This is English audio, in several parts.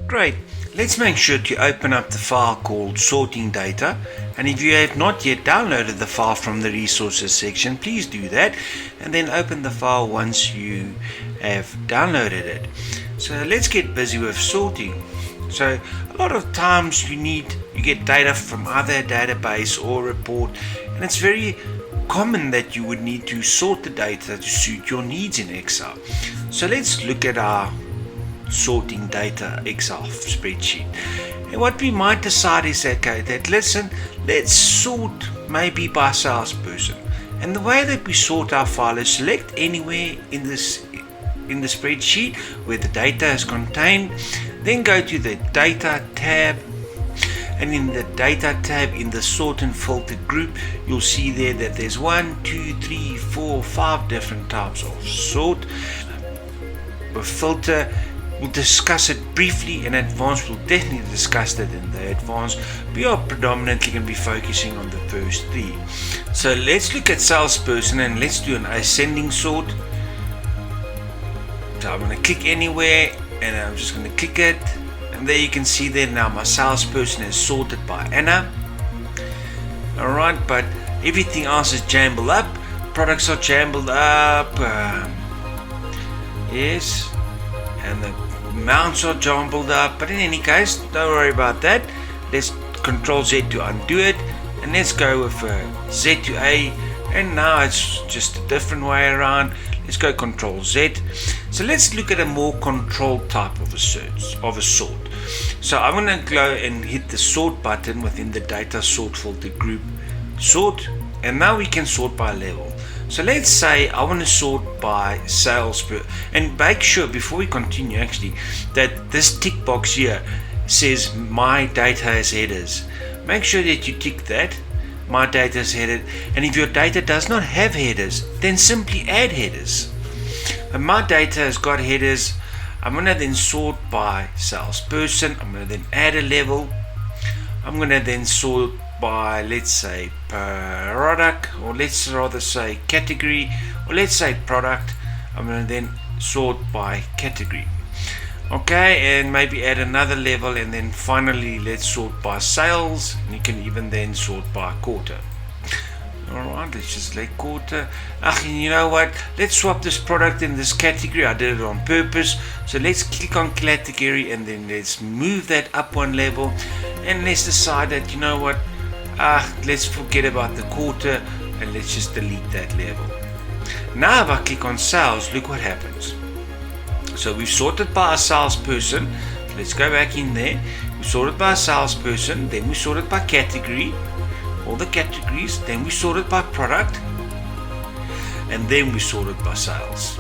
Great. Let's make sure to open up the file called sorting data, and if you have not yet downloaded the file from the resources section, please do that and then open the file once you have downloaded it. So let's get busy with sorting. So a lot of times you get data from either a database or report, and it's very common that you would need to sort the data to suit your needs in Excel. So let's look at our sorting data Excel spreadsheet. And what we might decide is let's sort maybe by salesperson. And the way that we sort our file is select anywhere in the spreadsheet where the data is contained, then go to the data tab, and in the data tab in the sort and filter group, you'll see there that there's 1, 2, 3, 4, 5 different types of sort. With filter, we'll discuss it briefly in advance. We'll definitely discuss that in the advance. We are predominantly going to be focusing on the first 3. So let's look at salesperson and let's do an ascending sort. So I'm going to click anywhere and I'm just going to click it, and there you can see there now my salesperson is sorted by Anna. Alright, but everything else is jumbled up. Products are jumbled up. Yes, and the amounts are jumbled up, but in any case, don't worry about that. Let's Control Z to undo it, and let's go with Z to A, and now it's just a different way around. Let's go Control Z. So let's look at a more controlled type of a sort. So I'm going to go and hit the sort button within the data sort filter group, sort, and now we can sort by level. So let's say I want to sort by sales and make sure before we continue actually that this tick box here says my data has headers. Make sure that you tick that, my data is headed, and if your data does not have headers, then simply add headers. And my data has got headers. I'm going to then sort by salesperson. I'm going to then add a level. I'm going to then sort by, let's say, product, or let's rather say category, or let's say product. I'm going to then sort by category. Okay, and maybe add another level, and then finally let's sort by sales, and you can even then sort by quarter. Alright, let's just select quarter. And you know what, let's swap this product in this category. I did it on purpose. So let's click on category and then let's move that up one level, and let's decide that, you know what, let's forget about the quarter and let's just delete that level. Now if I click on sales, look what happens. So we've sorted by a salesperson. So let's go back in there. We sorted by a salesperson, then we sorted by category, all the categories, then we sorted by product, and then we sorted by sales.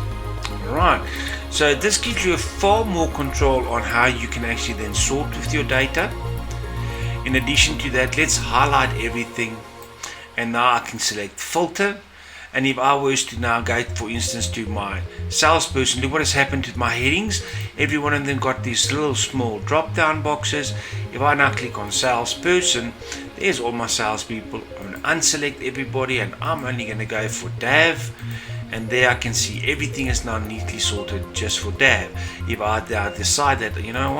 Alright, so this gives you a far more control on how you can actually then sort with your data. In addition to that, let's highlight everything, and now I can select filter. And if I was to now go, for instance, to my salesperson, look what has happened to my headings. Every one of them got these little small drop down boxes. If I now click on salesperson, there's all my salespeople. I'm going to unselect everybody, and I'm only going to go for DAV. And there I can see everything is now neatly sorted just for DAV. If I decide that, you know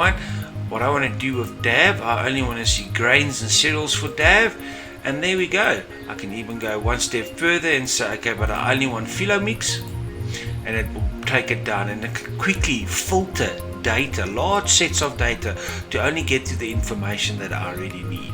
what I want to do with DAV, I only want to see grains and cereals for DAV. And there we go. I can even go one step further and say, okay, but I only want phyllo mix, and it will take it down and quickly filter data, large sets of data, to only get to the information that I really need.